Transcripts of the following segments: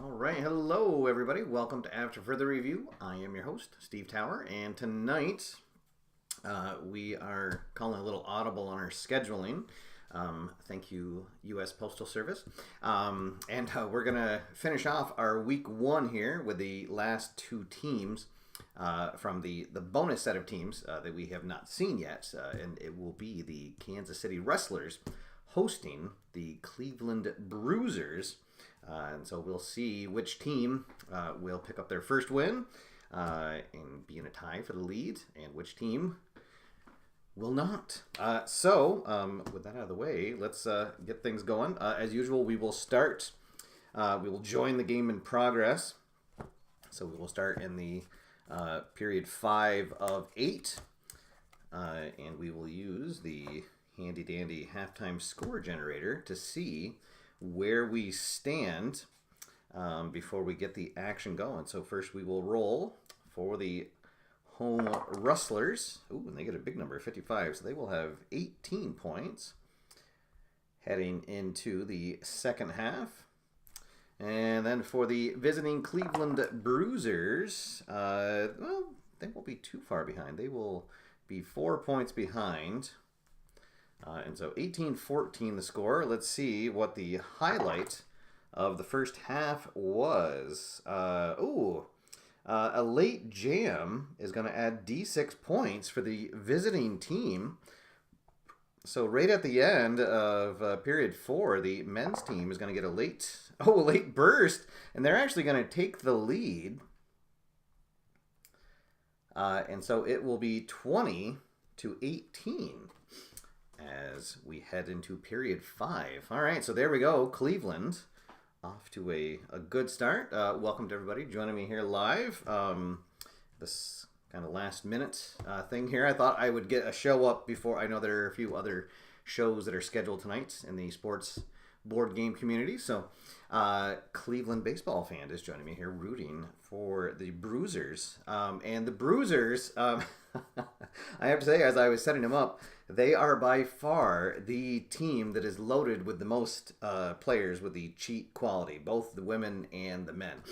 All right, hello everybody. Welcome to After Further Review. I am your host, Steve Tower, and tonight we are calling a little audible on our scheduling. Thank you, U.S. Postal Service. We're going to finish off our week one here with the last two teams from the bonus set of teams that we have not seen yet. And it will be the Kansas City Rustlers hosting the Cleveland Bruisers. And so we'll see which team will pick up their first win and be in a tie for the lead, and which team will not. With that out of the way, let's get things going. As usual, we will start. We will join the game in progress. So we will start in the period 5 of 8. And we will use the handy-dandy halftime score generator to see where we stand before we get the action going. So first we will roll for the home Rustlers. Ooh, and they get a big number, 55. So they will have 18 points heading into the second half. And then for the visiting Cleveland Bruisers, well, they won't be too far behind. They will be 4 points behind. And so 18-14 the score. Let's see what the highlight of the first half was. A late jam is going to add D6 points for the visiting team. So right at the end of period 4, the men's team is going to get a late burst, and they're actually going to take the lead. And so it will be 20-18. As we head into period 5. All right, so there we go. Cleveland off to a good start. Welcome to everybody joining me here live. This kind of last minute thing here. I thought I would get a show up before. I know there are a few other shows that are scheduled tonight in the sports board game community. So Cleveland baseball fan is joining me here rooting for the Bruisers. And the Bruisers, I have to say, as I was setting them up, they are by far the team that is loaded with the most players with the cheat quality, both the women and the men.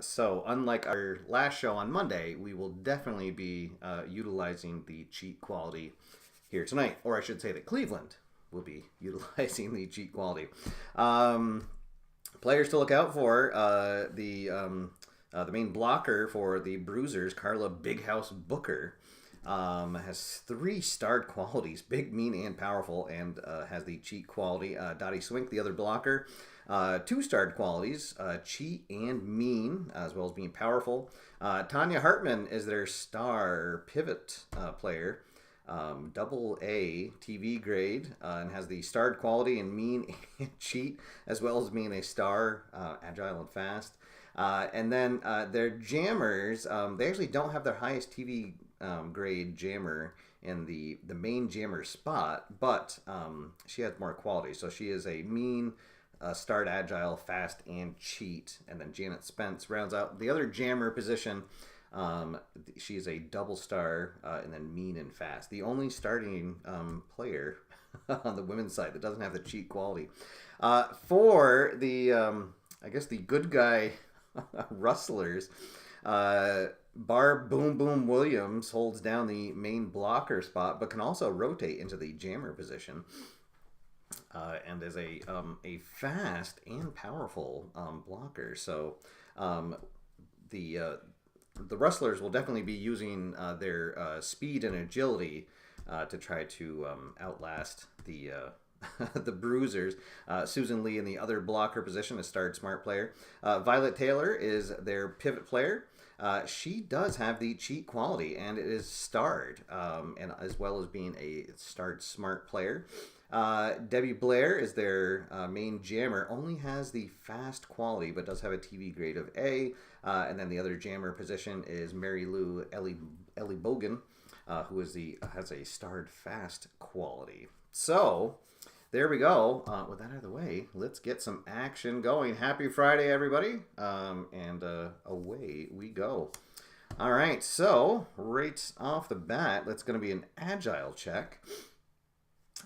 So unlike our last show on Monday, we will definitely be utilizing the cheat quality here tonight. Or I should say that Cleveland will be utilizing the cheat quality. Players to look out for, the main blocker for the Bruisers, Carla Big House Booker, has 3 starred qualities, big, mean, and powerful, and has the cheat quality. Dottie Swink, the other blocker, 2 starred qualities, cheat and mean, as well as being powerful. Tanya Hartman is their star pivot player, double A TV grade, and has the starred quality and mean and cheat, as well as being a star, agile and fast. And then their jammers, they actually don't have their highest TV grade jammer in the main jammer spot, but she has more quality. So she is a mean, starred, agile, fast, and cheat. And then Janet Spence rounds out the other jammer position. She is a double star, and then mean and fast. The only starting player on the women's side that doesn't have the cheat quality. For the, I guess the good guy Rustlers, Barb Boom Boom Williams holds down the main blocker spot, but can also rotate into the jammer position, and is a fast and powerful blocker. So the Rustlers will definitely be using their speed and agility to try to outlast the the Bruisers. Susan Lee in the other blocker position, a starred smart player. Violet Taylor is their pivot player. She does have the cheat quality, and it is starred, and as well as being a starred smart player. Debbie Blair is their main jammer, only has the fast quality, but does have a TV grade of A. And then the other jammer position is Mary Lou Ellie Bogan, who is has a starred fast quality. So there we go. With that out of the way, let's get some action going. Happy Friday, everybody. And away we go. All right, so right off the bat, that's going to be an agile check.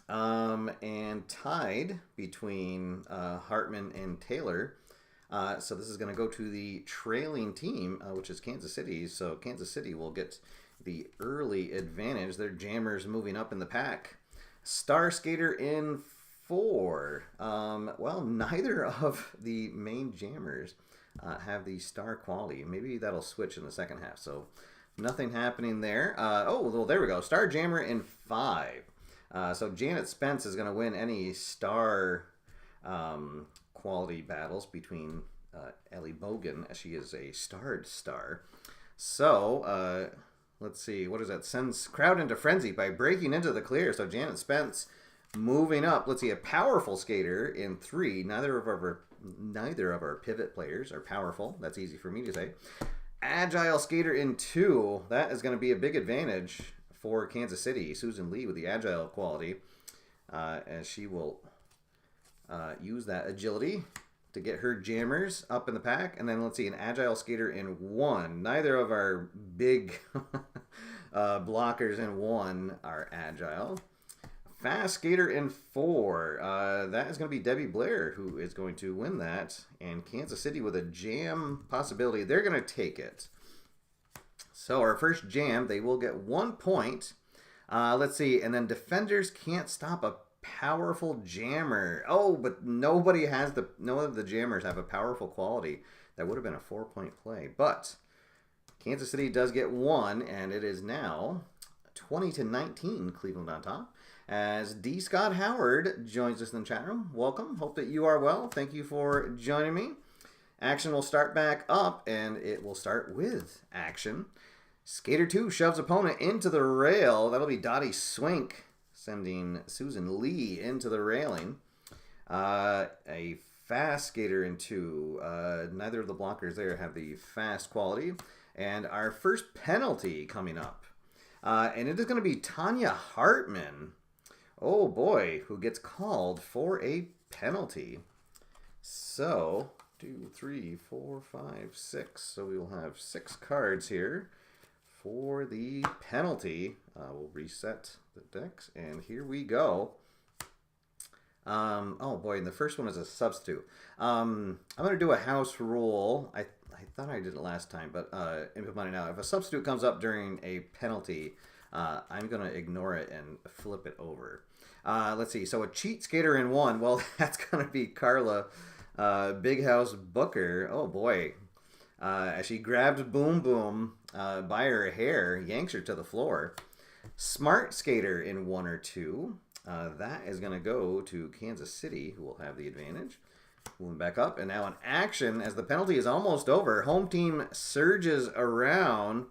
And tied between Hartman and Taylor So this is going to go to the trailing team, which is Kansas City. So Kansas City will get the early advantage. Their jammers moving up in the pack. Star Skater in 4. Well, neither of the main jammers have the star quality. Maybe that'll switch in the second half. So nothing happening there. Oh, well, there we go. Star Jammer in 5. So Janet Spence is going to win any star quality battles between Ellie Bogan, as she is a starred star. So, let's see. What is that? Sends crowd into frenzy by breaking into the clear. So Janet Spence moving up. Let's see. A powerful skater in 3. Neither of our pivot players are powerful. That's easy for me to say. Agile skater in 2. That is going to be a big advantage for Kansas City. Susan Lee with the agile quality, as she will use that agility to get her jammers up in the pack. And then let's see, an agile skater in 1. Neither of our big blockers in 1 are agile. Fast skater in 4. That is going to be Debbie Blair who is going to win that. And Kansas City with a jam possibility. They're going to take it. So our first jam, they will get 1 point. Let's see. And then defenders can't stop a powerful jammer. Oh, but nobody has none of the jammers have a powerful quality. That would have been a 4-point play. But Kansas City does get 1, and it is now 20-19, Cleveland on top. As D. Scott Howard joins us in the chat room. Welcome. Hope that you are well. Thank you for joining me. Action will start back up, and it will start with action. Skater 2 shoves opponent into the rail. That'll be Dottie Swink, sending Susan Lee into the railing. A fast skater in 2. Neither of the blockers there have the fast quality. And our first penalty coming up. And it is going to be Tanya Hartman. Oh boy, who gets called for a penalty. So, 2, 3, 4, 5, 6. So we will have 6 cards here for the penalty. We'll reset the decks, and here we go. Oh boy, and the first one is a substitute. I'm going to do a house rule. I thought I did it last time, but implementing now. If a substitute comes up during a penalty, I'm going to ignore it and flip it over. Let's see. So a cheat skater in 1. Well, that's going to be Carla Big House Booker. Oh boy. As she grabs Boom Boom by her hair, yanks her to the floor. Smart skater in 1 or 2. That is going to go to Kansas City, who will have the advantage. Moving back up, and now in action, as the penalty is almost over, home team surges around.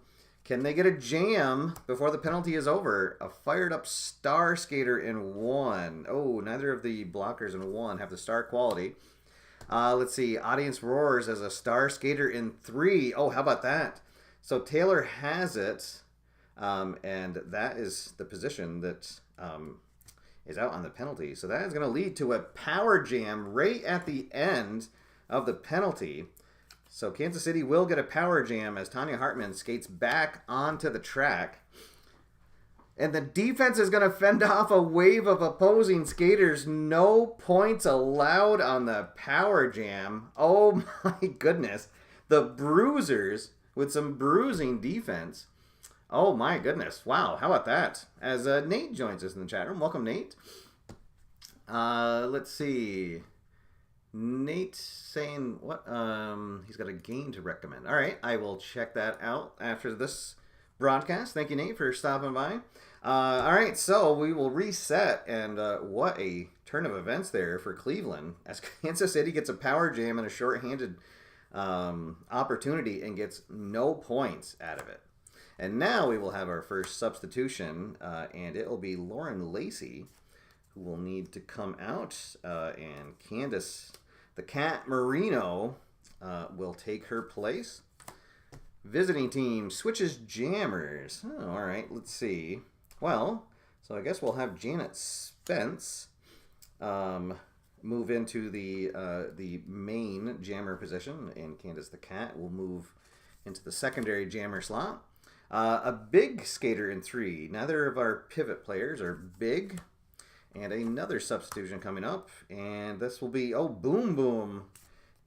Can they get a jam before the penalty is over? A fired up star skater in 1. Oh, neither of the blockers in 1 have the star quality. Let's see. Audience roars as a star skater in 3. Oh, how about that? So Taylor has it, and that is the position that is out on the penalty. So that is going to lead to a power jam right at the end of the penalty. So Kansas City will get a power jam as Tanya Hartman skates back onto the track. And the defense is going to fend off a wave of opposing skaters. No points allowed on the power jam. Oh my goodness. The Bruisers with some bruising defense. Oh my goodness. Wow. How about that? As Nate joins us in the chat room. Welcome, Nate. Let's see. Nate saying what? He's got a game to recommend. All right. I will check that out after this broadcast. Thank you, Nate, for stopping by. All right. So we will reset. And what a turn of events there for Cleveland as Kansas City gets a power jam and a shorthanded opportunity and gets no points out of it. And now we will have our first substitution, and it will be Lauren Lacey, who will need to come out, and Candace, the Cat Marino, will take her place. Visiting team switches jammers. Oh, all right, let's see. Well, so I guess we'll have Janet Spence move into the main jammer position, and Candace the Cat will move into the secondary jammer slot. A big skater in 3. Neither of our pivot players are big. And another substitution coming up. And this will be, oh, Boom Boom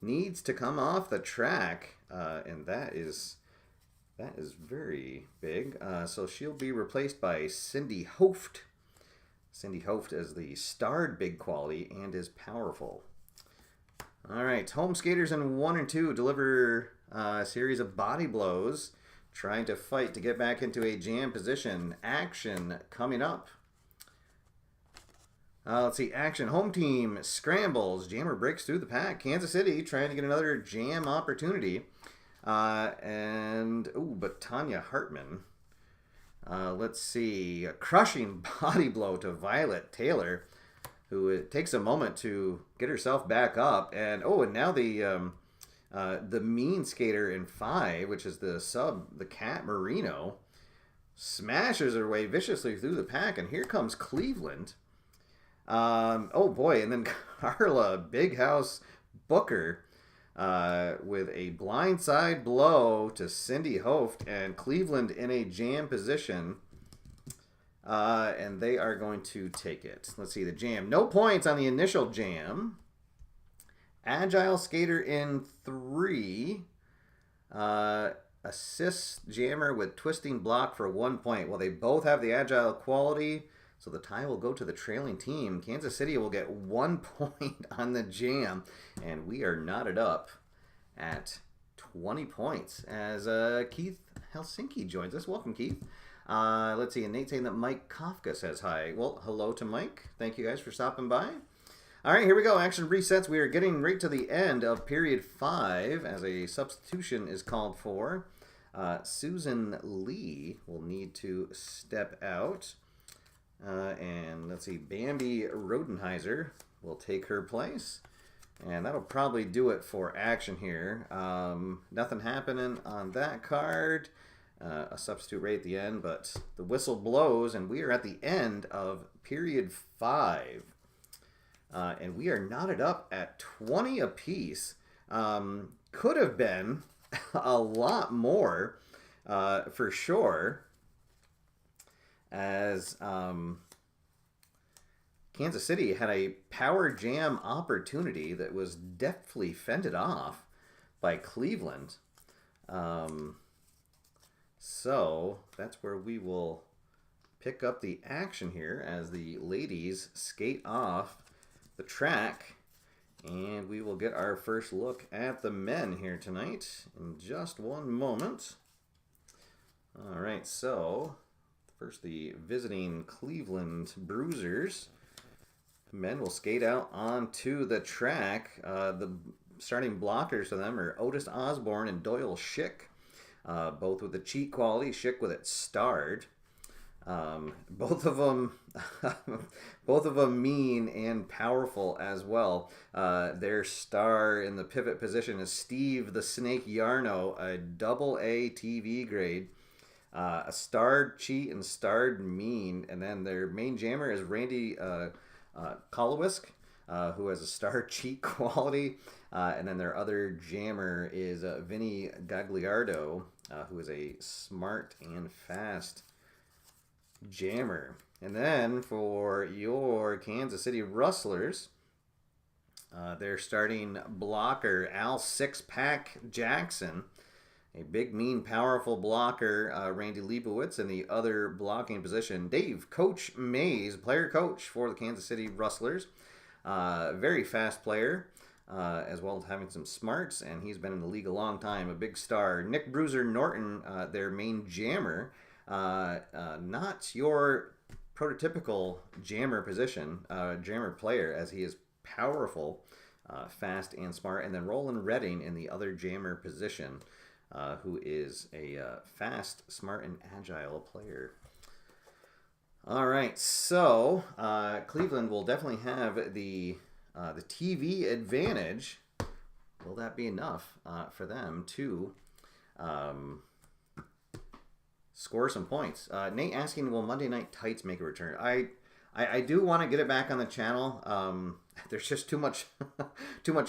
needs to come off the track, and that is very big. So she'll be replaced by Cindy Hoft. Cindy Hoft is the starred big quality and is powerful. All right, home skaters in 1 and 2 deliver a series of body blows, trying to fight to get back into a jam position. Action coming up. Let's see, action. Home team scrambles. Jammer breaks through the pack. Kansas City trying to get another jam opportunity. But Tanya Hartman. Let's see, a crushing body blow to Violet Taylor, who it takes a moment to get herself back up. And now the mean skater in 5, which is the Cat Marino, smashes her way viciously through the pack. And here comes Cleveland. And then Carla Big House Booker with a blindside blow to Cindy Hoft, and Cleveland in a jam position. And they are going to take it. Let's see the jam. No points on the initial jam. Agile skater in 3. Assist jammer with twisting block for 1 point. Well, they both have the agile quality, so the tie will go to the trailing team. Kansas City will get 1 point on the jam, and we are knotted up at 20 points as Keith Helsinki joins us. Welcome, Keith. Let's see, and Nate's saying that Mike Kafka says hi. Well, hello to Mike. Thank you guys for stopping by. All right, here we go. Action resets. We are getting right to the end of period 5 as a substitution is called for. Susan Lee will need to step out. And let's see, Bambi Rodenheiser will take her place. And that'll probably do it for action here. Nothing happening on that card. A substitute right at the end, but the whistle blows, and we are at the end of period 5. And we are knotted up at 20 apiece. Could have been a lot more, for sure, as Kansas City had a power jam opportunity that was deftly fended off by Cleveland. So that's where we will pick up the action here as the ladies skate off the track, and we will get our first look at the men here tonight in just one moment. All right, so first the visiting Cleveland Bruisers. Men will skate out onto the track. The starting blockers for them are Otis Osborne and Doyle Schick, both with the cheat quality. Schick with it starred. Both of them mean and powerful as well. Their star in the pivot position is Steve the Snake Yarno, a AA TV grade. A starred cheat and starred mean. And then their main jammer is Randy Kolowisk, who has a star cheat quality. And then their other jammer is Vinny Gagliardo, who is a smart and fast jammer. And then for your Kansas City Rustlers, their starting blocker, Al Six-Pack Jackson, a big, mean, powerful blocker, Randy Leibowitz, in the other blocking position, Dave Coach Mays, player coach for the Kansas City Rustlers. Very fast player, as well as having some smarts, and he's been in the league a long time, a big star. Nick Bruiser Norton, their main jammer, not your prototypical jammer position, jammer player, as he is powerful, fast, and smart. And then Roland Redding in the other jammer position, who is a fast, smart, and agile player. All right, so Cleveland will definitely have the TV advantage. Will that be enough for them to score some points? Nate asking, will Monday Night Tights make a return? I do want to get it back on the channel. There's just too much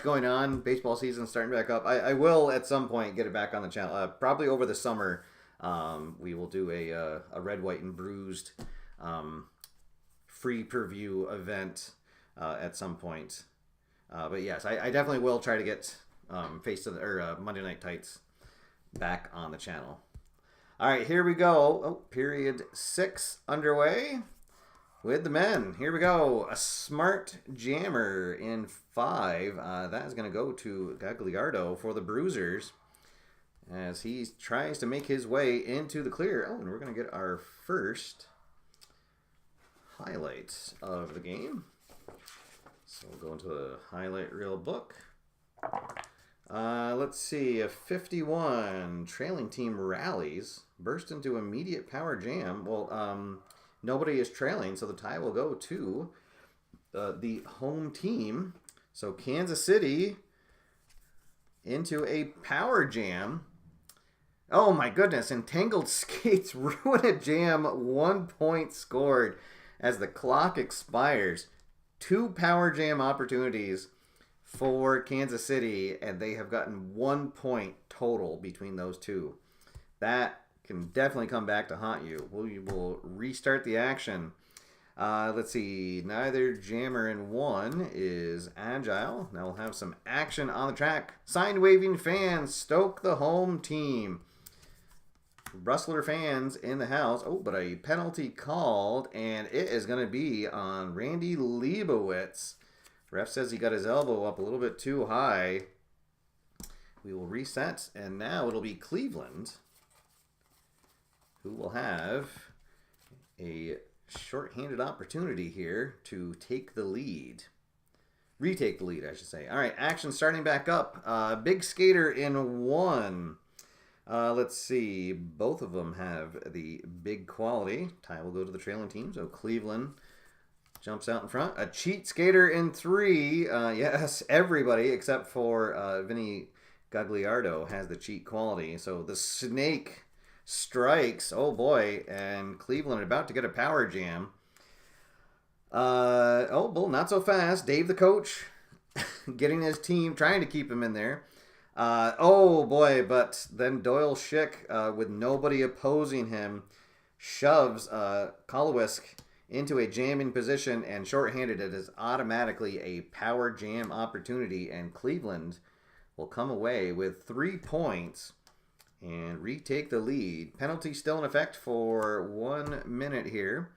going on. Baseball season starting back up. I will at some point get it back on the channel. Probably over the summer. We will do a red, white, and bruised free preview event at some point. But yes, I definitely will try to get Face of the, or Monday Night Tights back on the channel. All right, here we go. Oh, period 6 underway with the men. Here we go. A smart jammer in 5. That is going to go to Gagliardo for the Bruisers as he tries to make his way into the clear. Oh, and we're going to get our first highlights of the game. So we'll go into the highlight reel book. Let's see, a 51 trailing team rallies, burst into immediate power jam. Well, nobody is trailing, so the tie will go to the home team. So Kansas City into a power jam. Oh my goodness, entangled skates ruin a jam. 1 point scored as the clock expires. 2 power jam opportunities for Kansas City, and they have gotten 1 point total between those two. That can definitely come back to haunt you. We will restart the action. Let's see. Neither jammer in 1 is agile. Now we'll have some action on the track. Sign waving fans stoke the home team. Rustler fans in the house. Oh, but a penalty called, and it is going to be on Randy Leibowitz. Ref says he got his elbow up a little bit too high. We will reset, and now it'll be Cleveland who will have a shorthanded opportunity here to take the lead. Retake the lead, I should say. All right, action starting back up. Big skater in 1. Let's see. Both of them have the big quality. Tie will go to the trailing team, so Cleveland jumps out in front. A cheat skater in 3. Yes, everybody except for Vinny Gagliardo has the cheat quality. So the snake strikes. Oh boy, and Cleveland about to get a power jam. Oh, well, not so fast. Dave the coach getting his team, trying to keep him in there. Oh boy, but then Doyle Schick, with nobody opposing him, shoves Kolowisk into a jamming position, and shorthanded, it is automatically a power jam opportunity, and Cleveland will come away with 3 points and retake the lead. Penalty still in effect for 1 minute here.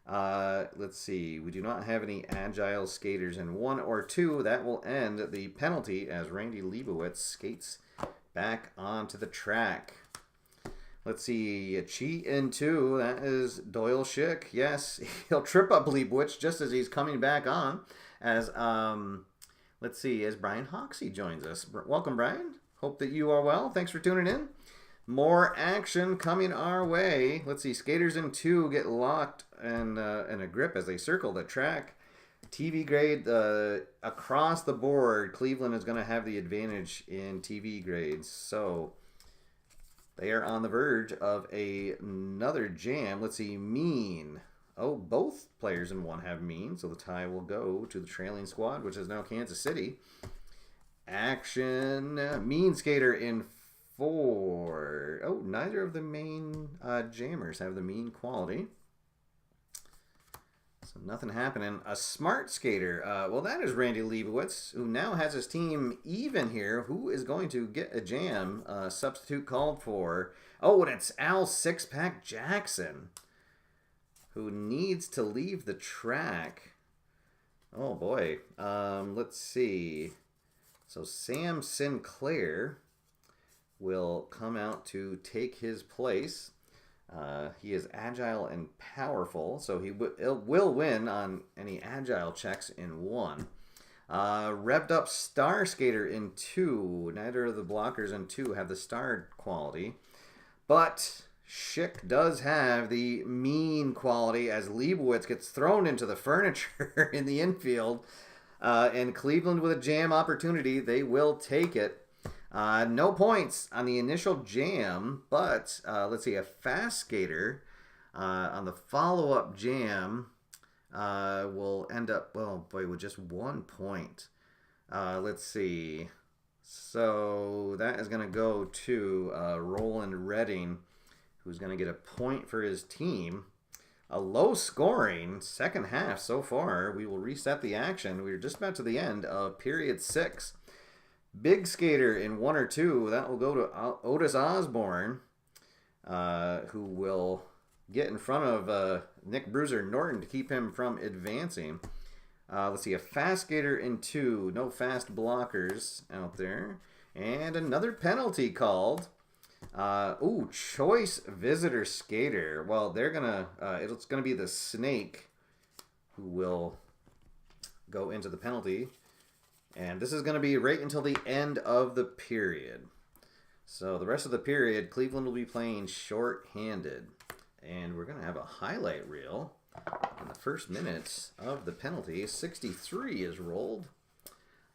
Let's see. We do not have any agile skaters in 1 or 2. That will end the penalty as Randy Leibowitz skates back onto the track. Let's see, a cheat in 2. That is Doyle Schick. Yes, he'll trip up Leibowitz just as he's coming back on. As let's see, as Brian Hoxie joins us. Welcome, Brian. Hope that you are well. Thanks for tuning in. More action coming our way. Let's see, skaters in 2 get locked in a grip as they circle the track. TV grade across the board. Cleveland is going to have the advantage in TV grades. So they are on the verge of another jam. Let's see, mean. Oh, both players in 1 have mean, so the tie will go to the trailing squad, which is now Kansas City. Action. Mean skater in 4. Oh, neither of the main jammers have the mean quality. So nothing happening. A smart skater. Well, that is Randy Leibowitz, who now has his team even here. Who is going to get a jam? Substitute called for. Oh, and it's Al Six-Pack Jackson, who needs to leave the track. Oh, boy. Let's see. So Sam Sinclair will come out to take his place. He is agile and powerful, so he will win on any agile checks in 1. Revved up star skater in 2. Neither of the blockers in 2 have the star quality, but Schick does have the mean quality as Leibowitz gets thrown into the furniture in the infield. And Cleveland with a jam opportunity, they will take it. No points on the initial jam, but let's see, a fast skater on the follow-up jam will end up, well, boy, with just 1 point. Let's see. So that is going to go to Roland Redding, who's going to get a point for his team. A low scoring second half so far. We will reset the action. We're just about to the end of period 6. Big skater in 1 or 2. That will go to Otis Osborne, who will get in front of Nick Bruiser Norton to keep him from advancing. Let's see, a fast skater in 2. No fast blockers out there. And another penalty called. Choice visitor skater. Well, they're gonna. It's gonna be the Snake who will go into the penalty, and this is gonna be right until the end of the period. So the rest of the period, Cleveland will be playing short-handed, and we're gonna have a highlight reel in the first minutes of the penalty. 63 is rolled.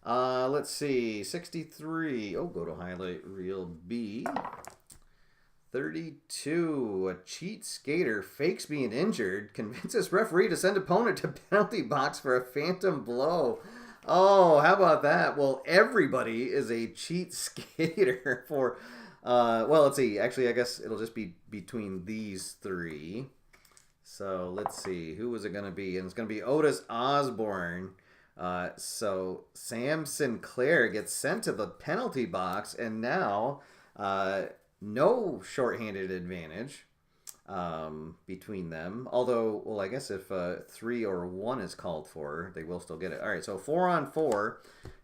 Let's see, 63. Oh, go to highlight reel B. 32. A cheat skater fakes being injured, convinces referee to send opponent to penalty box for a phantom blow. Oh, how about that? Well, everybody is a cheat skater for, well, let's see. Actually, I guess it'll just be between these 3. So let's see. Who was it going to be? And it's going to be Otis Osborne. So Sam Sinclair gets sent to the penalty box, and now no shorthanded advantage between them. Although, well, I guess if 3 or 1 is called for, they will still get it. All right, so 4-on-4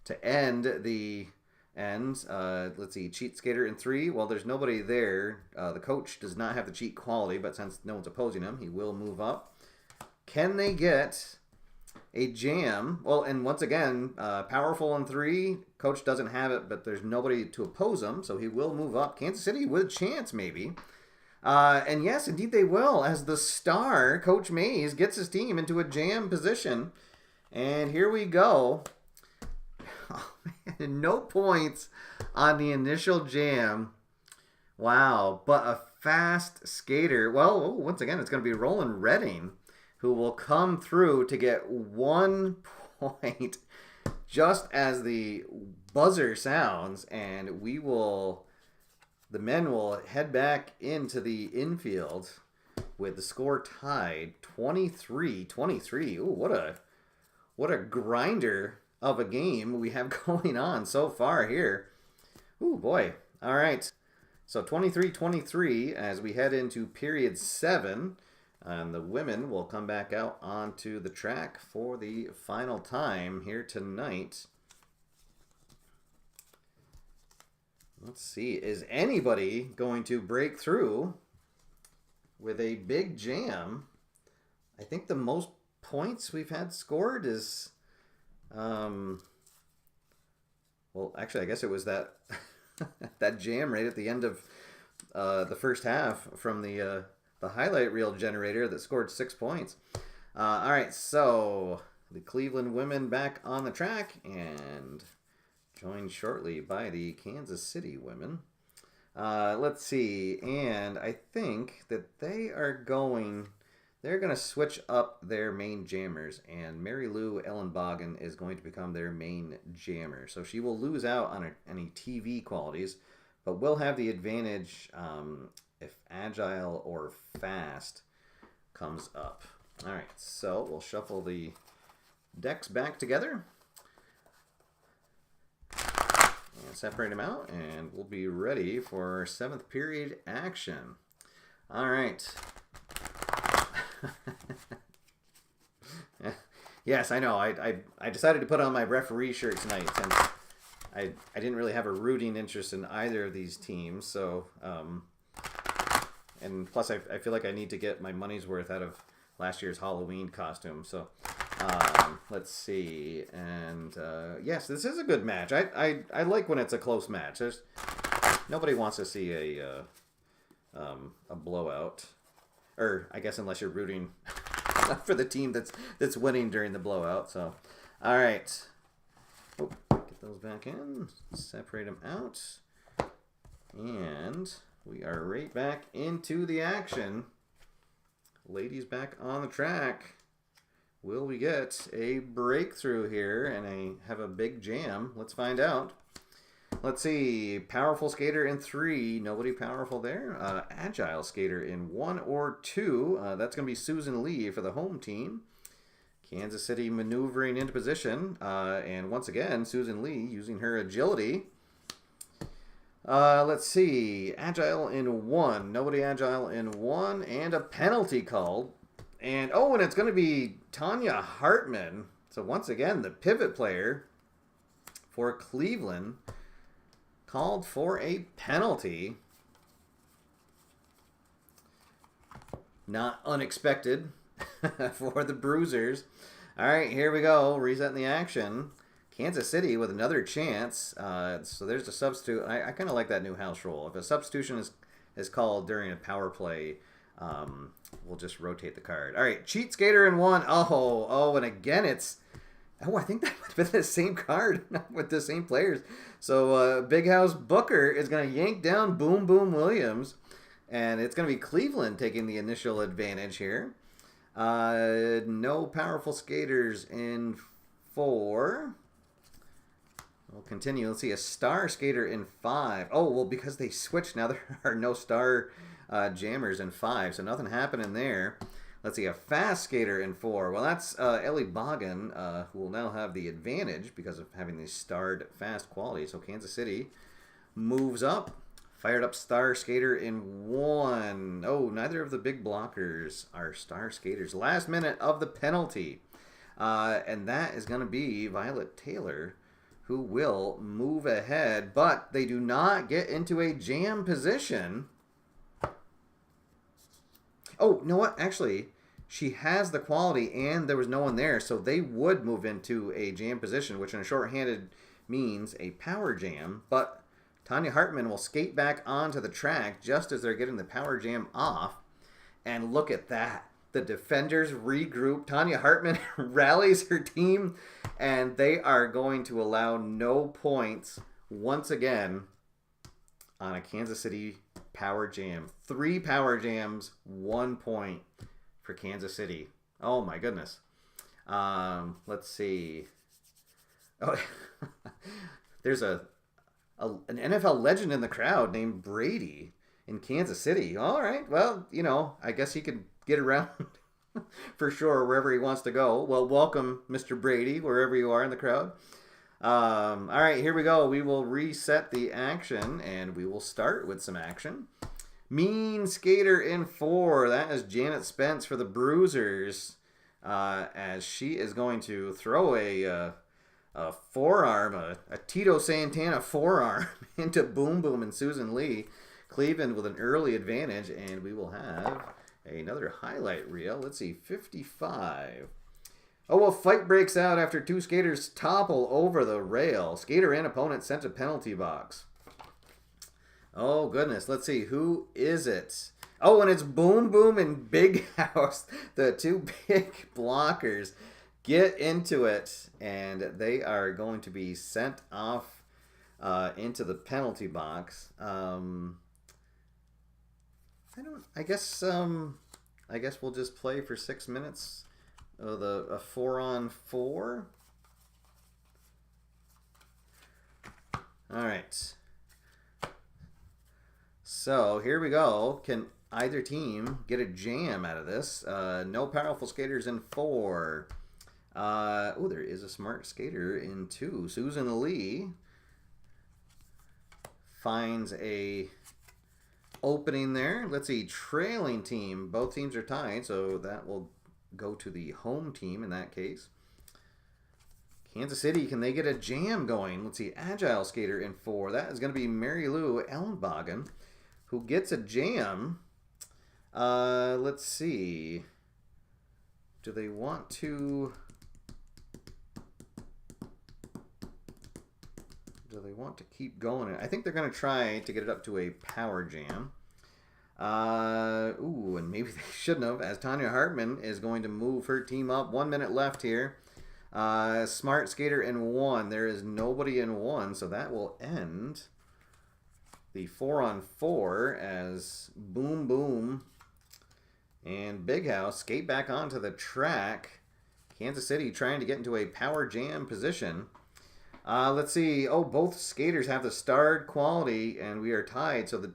to end the end. Let's see, cheat skater in 3. Well, there's nobody there. The coach does not have the cheat quality, but since no one's opposing him, he will move up. Can they get a jam? Well, and once again, powerful in 3. Coach doesn't have it, but there's nobody to oppose him, so he will move up. Kansas City with a chance, maybe. And yes, indeed they will, as the star, Coach Mays, gets his team into a jam position. And here we go. Oh, man, no points on the initial jam. Wow, but a fast skater. Well, once again, it's going to be Roland Redding, who will come through to get 1 point just as the buzzer sounds, and the men will head back into the infield with the score tied 23-23. Ooh, what a grinder of a game we have going on so far here. Ooh, boy. All right. So 23-23 as we head into period 7. And the women will come back out onto the track for the final time here tonight. Let's see. Is anybody going to break through with a big jam? I think the most points we've had scored is... well, actually, I guess it was that that jam right at the end of the first half from the highlight reel generator that scored 6 points. All right, so the Cleveland women back on the track and joined shortly by the Kansas City women. Let's see, and I think that they're going to switch up their main jammers, and Mary Lou Ellenbogen is going to become their main jammer. So she will lose out on any TV qualities, but will have the advantage if agile or fast comes up. All right, so we'll shuffle the decks back together and separate them out, and we'll be ready for our 7th period action. All right. Yes, I know. I decided to put on my referee shirt tonight since I didn't really have a rooting interest in either of these teams, so... and plus, I feel like I need to get my money's worth out of last year's Halloween costume. So, let's see. And, yes, this is a good match. I like when it's a close match. Nobody wants to see a blowout. Or, I guess, unless you're rooting for the team that's winning during the blowout. So, all right. Oh, get those back in. Separate them out. And... we are right back into the action. Ladies back on the track. Will we get a breakthrough here and have a big jam? Let's find out. Let's see. Powerful skater in 3. Nobody powerful there. Agile skater in 1 or 2. That's going to be Susan Lee for the home team. Kansas City maneuvering into position. And once again, Susan Lee using her agility. Let's see. Agile in 1. Nobody agile in 1. And a penalty called. And, oh, and it's going to be Tanya Hartman. So once again, the pivot player for Cleveland called for a penalty. Not unexpected for the Bruisers. All right, here we go. Resetting the action. Kansas City with another chance. So there's a substitute. I kind of like that new house rule. If a substitution is called during a power play, we'll just rotate the card. All right, cheat skater in 1. Oh, and again it's... Oh, I think that would have been the same card with the same players. So Big House Booker is going to yank down Boom Boom Williams. And it's going to be Cleveland taking the initial advantage here. No powerful skaters in 4. We'll continue. Let's see, a star skater in 5. Oh, well, because they switched, now there are no star jammers in 5, so nothing happening there. Let's see, a fast skater in 4. Well, that's Ellie Bogan, who will now have the advantage because of having the starred fast quality. So Kansas City moves up. Fired up star skater in 1. Oh, neither of the big blockers are star skaters. Last minute of the penalty. And that is going to be Violet Taylor, who will move ahead. But they do not get into a jam position. Oh, you know what? Actually, she has the quality and there was no one there. So they would move into a jam position, which in a shorthanded means a power jam. But Tanya Hartman will skate back onto the track just as they're getting the power jam off. And look at that. The defenders regroup. Tanya Hartman rallies her team. And they are going to allow no points once again on a Kansas City power jam. 3 power jams, 1 point for Kansas City. Oh my goodness. Let's see. Oh, there's an NFL legend in the crowd named Brady in Kansas City. All right, well, you know, I guess he could get around for sure wherever he wants to go. Well, welcome, Mr. Brady, wherever you are in the crowd. All right, here we go. We will reset the action, and we will start with some action. Mean skater in 4. That is Janet Spence for the Bruisers, as she is going to throw a forearm, a Tito Santana forearm into Boom Boom and Susan Lee. Cleveland with an early advantage, and we will have another highlight reel. Let's see, 55. Oh, well, fight breaks out after 2 skaters topple over the rail. Skater and opponent sent to penalty box. Oh, goodness. Let's see, who is it? Oh, and it's Boom Boom and Big House, the 2 big blockers. Get into it, and they are going to be sent off into the penalty box. I guess we'll just play for 6 minutes of a 4-on-4. All right. So here we go. Can either team get a jam out of this? No powerful skaters in 4. Oh, there is a smart skater in 2. Susan Lee finds a opening there. Let's see, trailing team. Both teams are tied, so that will go to the home team in that case. Kansas City, can they get a jam going? Let's see, agile skater in 4. That is going to be Mary Lou Ellenbogen, who gets a jam. Let's see. Do they want to... keep going? I think they're going to try to get it up to a power jam. Ooh, and maybe they shouldn't have, as Tanya Hartman is going to move her team up. 1 minute left here. Smart skater in 1. There is nobody in 1, so that will end the 4-on-4 as Boom Boom and Big House skate back onto the track. Kansas City trying to get into a power jam position. Let's see. Oh, both skaters have the starred quality, and we are tied. So the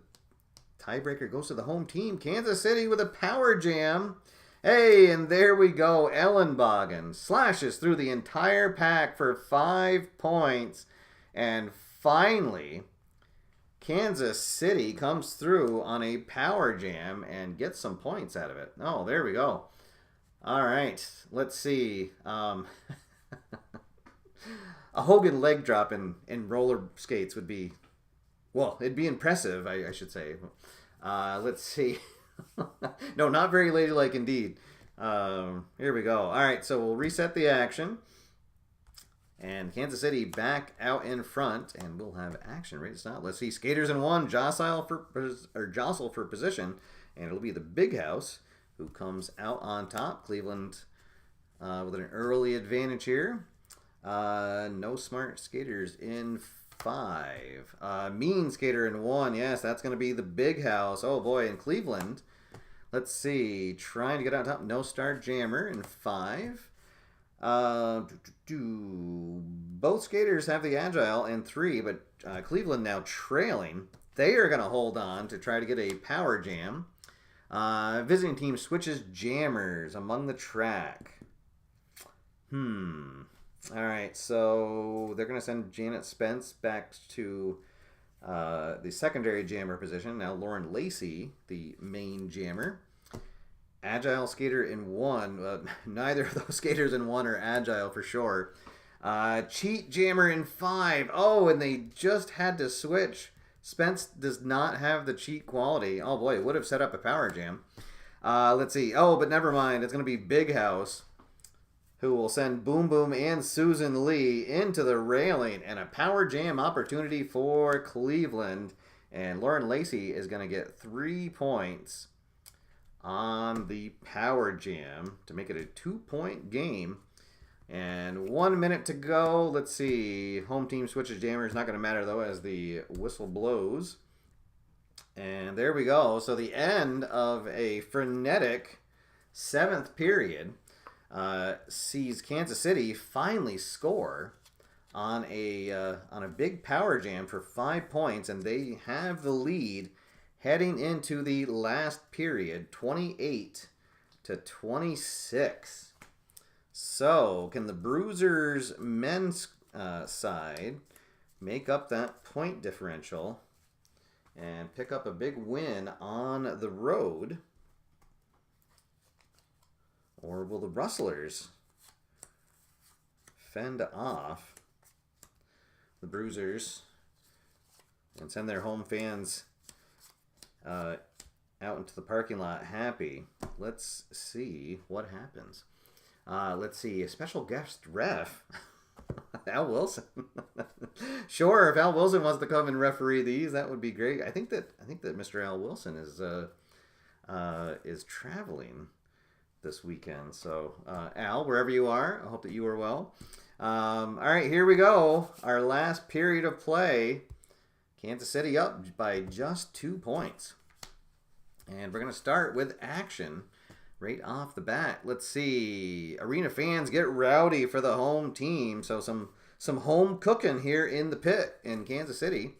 tiebreaker goes to the home team. Kansas City with a power jam. Hey, and there we go. Ellenbogen slashes through the entire pack for 5 points. And finally, Kansas City comes through on a power jam and gets some points out of it. Oh, there we go. All right, let's see. A Hogan leg drop in roller skates would be, well, it'd be impressive, I should say. Let's see. No, not very ladylike indeed. Here we go. All right, so we'll reset the action. And Kansas City back out in front, and we'll have action ready to stop. Let's see, skaters in one, jostle for position, and it'll be the Big House who comes out on top. Cleveland with an early advantage here. No smart skaters in 5. Mean skater in 1. Yes, that's going to be the Big House. Oh boy, in Cleveland. Let's see, trying to get on top. No star jammer in 5. Both skaters have the agile in 3, but Cleveland now trailing. They are going to hold on to try to get a power jam. Visiting team switches jammers among the track. All right, so they're going to send Janet Spence back to the secondary jammer position. Now Lauren Lacey, the main jammer. Agile skater in 1. Neither of those skaters in 1 are agile for sure. Cheat jammer in 5. Oh, and they just had to switch. Spence does not have the cheat quality. Oh boy, it would have set up a power jam. Let's see. Oh, but never mind. It's going to be Big House, who will send Boom Boom and Susan Lee into the railing, and a power jam opportunity for Cleveland. And Lauren Lacey is going to get 3 points on the power jam to make it a 2-point game. And 1 minute to go. Let's see. Home team switches jammer. Is not going to matter, though, as the whistle blows. And there we go. So the end of a frenetic 7th period sees Kansas City finally score on a big power jam for 5 points, and they have the lead heading into the last period, 28-26. So, can the Bruisers men's side make up that point differential and pick up a big win on the road? Or will the Rustlers fend off the Bruisers and send their home fans out into the parking lot happy? Let's see what happens. Let's see, a special guest ref, Al Wilson. Sure, if Al Wilson wants to come and referee these, that would be great. I think that Mr. Al Wilson is traveling this weekend. So, Al, wherever you are, I hope that you are well. All right, here we go. Our last period of play. Kansas City up by just 2 points. And we're going to start with action right off the bat. Let's see. Arena fans get rowdy for the home team. So some home cooking here in the pit in Kansas City.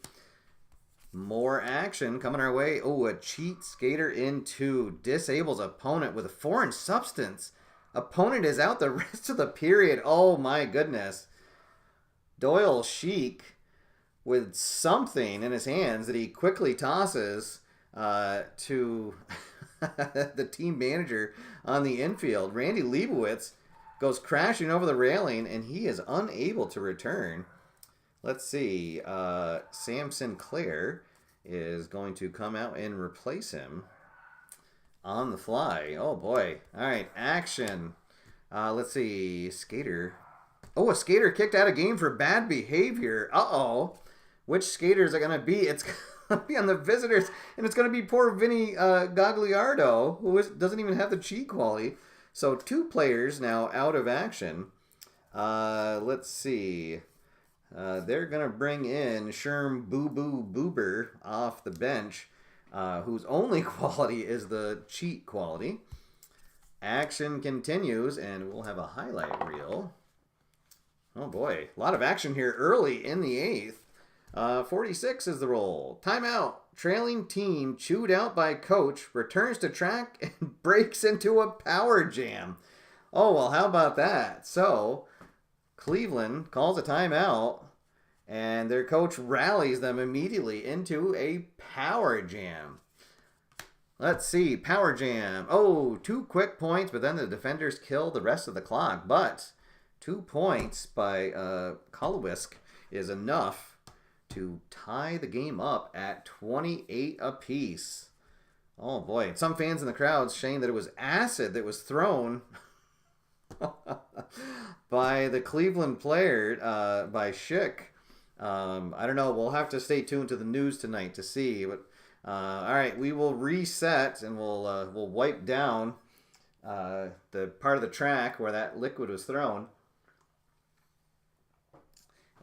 More action coming our way. Oh, a cheat skater in 2. Disables opponent with a foreign substance. Opponent is out the rest of the period. Oh my goodness. Doyle Sheik with something in his hands that he quickly tosses to the team manager on the infield. Randy Leibowitz goes crashing over the railing, and he is unable to return. Let's see. Sam Sinclair is going to come out and replace him on the fly. Oh, boy. All right, action. Let's see. Skater. Oh, a skater kicked out of game for bad behavior. Uh-oh. Which skaters are going to be? It's going to be on the visitors, and it's going to be poor Vinny Gagliardo, who doesn't even have the cheat quality. So 2 players now out of action. Let's see. They're going to bring in Sherm Boo Boo Boober off the bench, whose only quality is the cheat quality. Action continues, and we'll have a highlight reel. Oh boy, a lot of action here early in the 8th. 46 is the roll. Timeout. Trailing team chewed out by coach returns to track and breaks into a power jam. Oh, well, how about that? So, Cleveland calls a timeout, and their coach rallies them immediately into a power jam. Let's see, power jam. Oh, 2 quick points, but then the defenders kill the rest of the clock. But 2 points by Kolowisk is enough to tie the game up at 28 apiece. Oh boy, some fans in the crowd saying that it was acid that was thrown by the Cleveland player, by Schick. I don't know, we'll have to stay tuned to the news tonight to see. But all right, we will reset and we'll wipe down the part of the track where that liquid was thrown.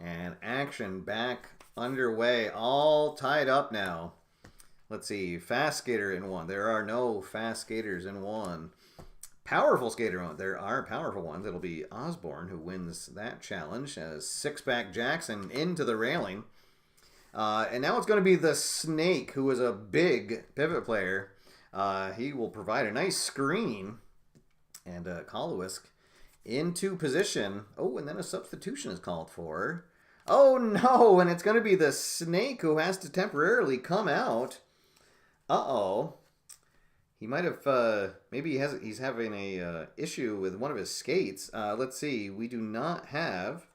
And action back underway, all tied up now. Let's see, fast skater in one. There are no fast skaters in one. Powerful skater in one. There are powerful ones. It'll be Osborne who wins that challenge as six-pack Jackson into the railing. And now it's going to be the Snake, who is a big pivot player. He will provide a nice screen. And Kolowisk into position. Oh, and then a substitution is called for. Oh, no, and it's going to be the Snake who has to temporarily come out. Uh-oh. He might have, maybe he's having a issue with one of his skates. Let's see, we do not have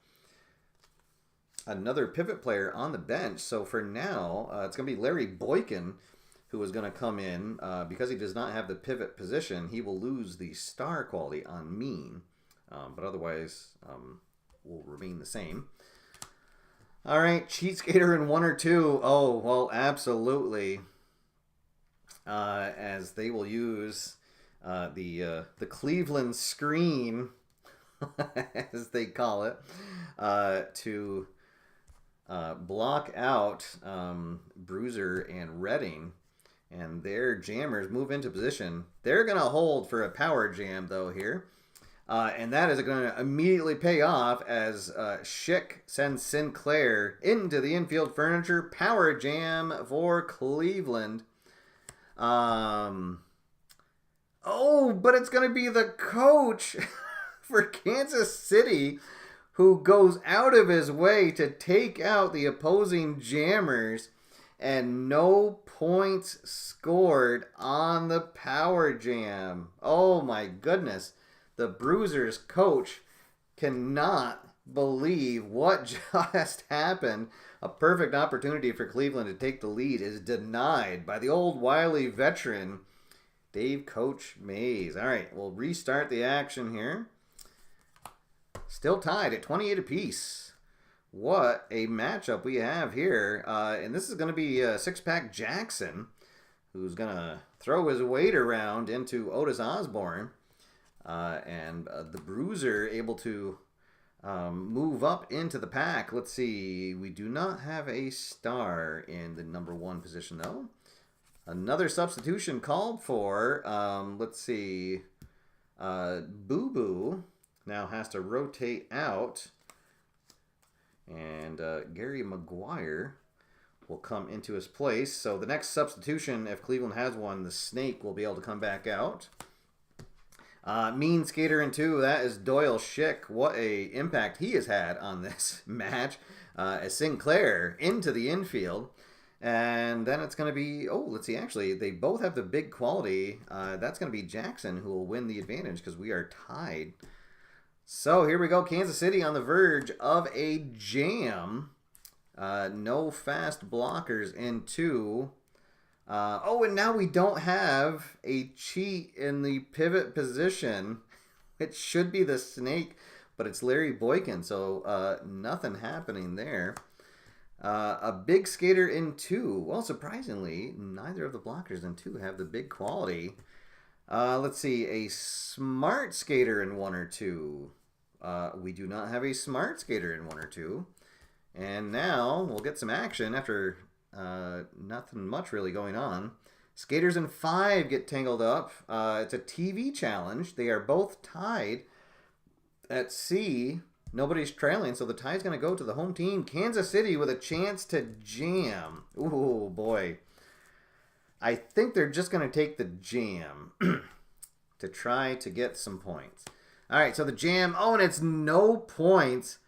another pivot player on the bench. So for now, it's going to be Larry Boykin who is going to come in. Because he does not have the pivot position, he will lose the star quality on mean. But otherwise, will remain the same. All right, cheat skater in one or two. Oh, well, absolutely. As they will use the Cleveland screen, as they call it, to block out Bruiser and Redding. And their jammers move into position. They're going to hold for a power jam, though, here. And that is going to immediately pay off as Schick sends Sinclair into the infield furniture. Power jam for Cleveland. Oh, but it's going to be the coach for Kansas City who goes out of his way to take out the opposing jammers, and no points scored on the power jam. Oh my goodness. The Bruisers coach cannot believe what just happened. A perfect opportunity for Cleveland to take the lead is denied by the old wily veteran, Dave Coach Mays. All right, we'll restart the action here. Still tied at 28 apiece. What a matchup we have here. And this is going to be six-pack Jackson, who's going to throw his weight around into Otis Osborne. And the Bruiser able to move up into the pack. Let's see. We do not have a star in the number 1 position, though. Another substitution called for. Let's see. Boo Boo now has to rotate out. And Gary McGuire will come into his place. So the next substitution, if Cleveland has one, the Snake will be able to come back out. Mean skater in 2, that is Doyle Schick. What a impact he has had on this match. As Sinclair into the infield. And then it's going to be, oh, let's see, actually, they both have the big quality. That's going to be Jackson who will win the advantage because we are tied. So here we go, Kansas City on the verge of a jam. No fast blockers in 2. Oh, and now we don't have a cheat in the pivot position. It should be the Snake, but it's Larry Boykin, so nothing happening there. A big skater in 2. Well, surprisingly, neither of the blockers in 2 have the big quality. Let's see, a smart skater in 1 or 2. We do not have a smart skater in 1 or 2. And now we'll get some action after nothing much really going on. Skaters in 5 get tangled up. It's a TV challenge. They are both tied at C. Nobody's trailing, so the tie's going to go to the home team. Kansas City with a chance to jam. Ooh, boy. I think they're just going to take the jam to try to get some points. All right, so the jam. Oh, and it's no points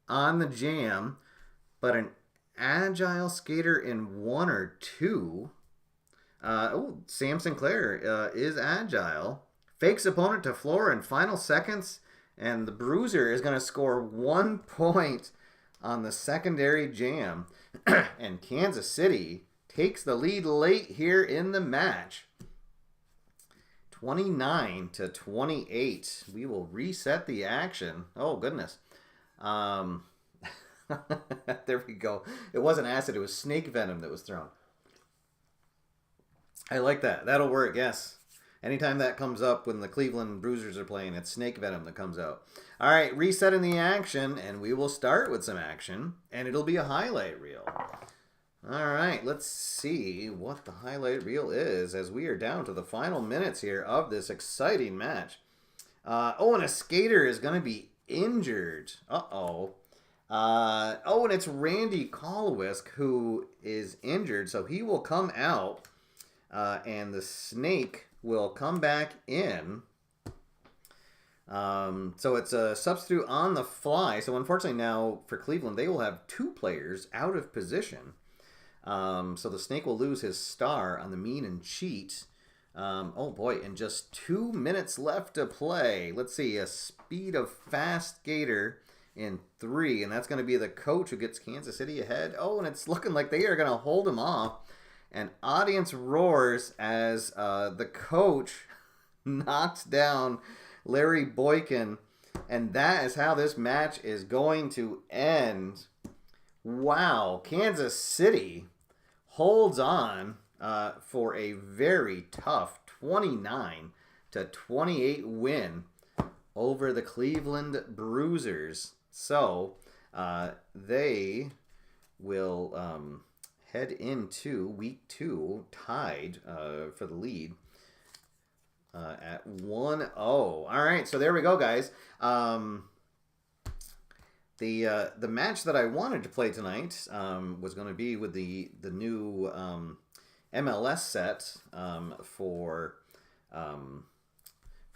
on the jam, but an agile skater in 1 or 2. Sam Sinclair is agile. Fakes opponent to floor in final seconds. And the Bruiser is going to score 1 point on the secondary jam. And Kansas City takes the lead late here in the match. 29-28. We will reset the action. Oh, goodness. There we go. It wasn't acid. It was snake venom that was thrown. I like that. That'll work, yes. Anytime that comes up when the Cleveland Bruisers are playing, it's snake venom that comes out. All right, resetting the action, and we will start with some action, and it'll be a highlight reel. All right, let's see what the highlight reel is as we are down to the final minutes here of this exciting match. And a skater is going to be injured. Uh-oh. And it's Randy Kolowisk who is injured, so he will come out, and the snake will come back in. So it's a substitute on the fly. So unfortunately now for Cleveland, they will have 2 players out of position. So the snake will lose his star on the mean and cheat. Oh boy, and just 2 minutes left to play. Let's see, a speed of fast skater in 3, and that's going to be the coach who gets Kansas City ahead. Oh, and it's looking like they are going to hold him off. And audience roars as the coach knocks down Larry Boykin. And that is how this match is going to end. Wow. Kansas City holds on for a very tough 29-28 win over the Cleveland Bruisers. So they will head into week 2 tied for the lead at 1-0. All right, so there we go, guys. The match that I wanted to play tonight was going to be with the new MLS set for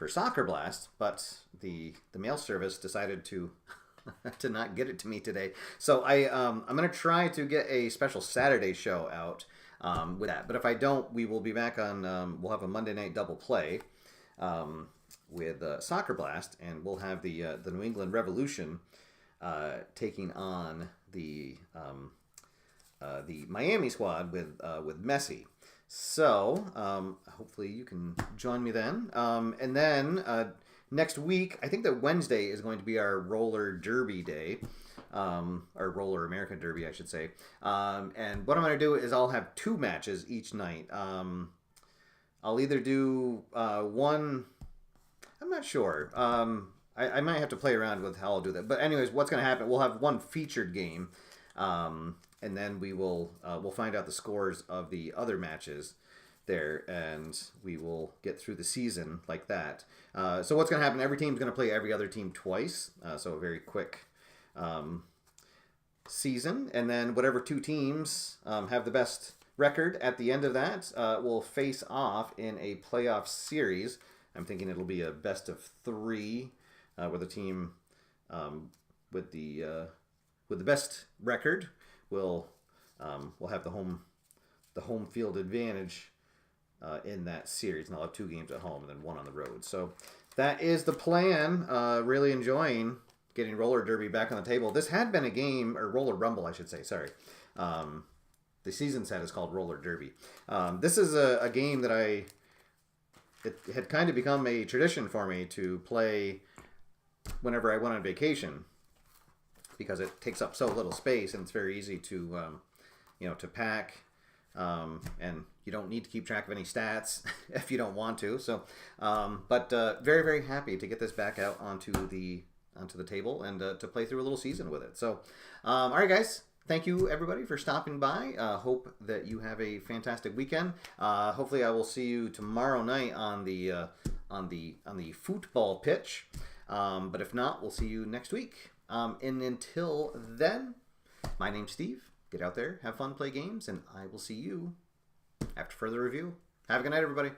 Soccer Blast, but the mail service decided to to not get it to me today. So I'm going to try to get a special Saturday show out with that. But if I don't, we will be back on, we'll have a Monday night double play with Soccer Blast, and we'll have the New England Revolution taking on the Miami squad with Messi. So hopefully you can join me then. And then next week, I think that Wednesday is going to be our roller derby day, or roller American derby, I should say. And what I'm going to do is I'll have 2 matches each night. I'll either do one, I'm not sure. I might have to play around with how I'll do that. But anyways, what's going to happen, we'll have one featured game, and then we will we'll find out the scores of the other matches there, and we will get through the season like that. So what's going to happen, every team's going to play every other team twice, so a very quick season, and then whatever 2 teams have the best record at the end of that will face off in a playoff series. I'm thinking it'll be a best of 3, where the team with the best record will have the home field advantage in that series, and I'll have 2 games at home and then 1 on the road. So that is the plan. Really enjoying getting roller derby back on the table. This had been a game, or roller rumble, I should say. Sorry. The season set is called roller derby. This is a game that it had kind of become a tradition for me to play whenever I went on vacation, because it takes up so little space and it's very easy to to pack, and you don't need to keep track of any stats if you don't want to. So, but very, very happy to get this back out onto the table and to play through a little season with it. So, all right, guys. Thank you, everybody, for stopping by. Hope that you have a fantastic weekend. Hopefully, I will see you tomorrow night on the football pitch. But if not, we'll see you next week. And until then, my name's Steve. Get out there, have fun, play games, and I will see you after further review. Have a good night, everybody.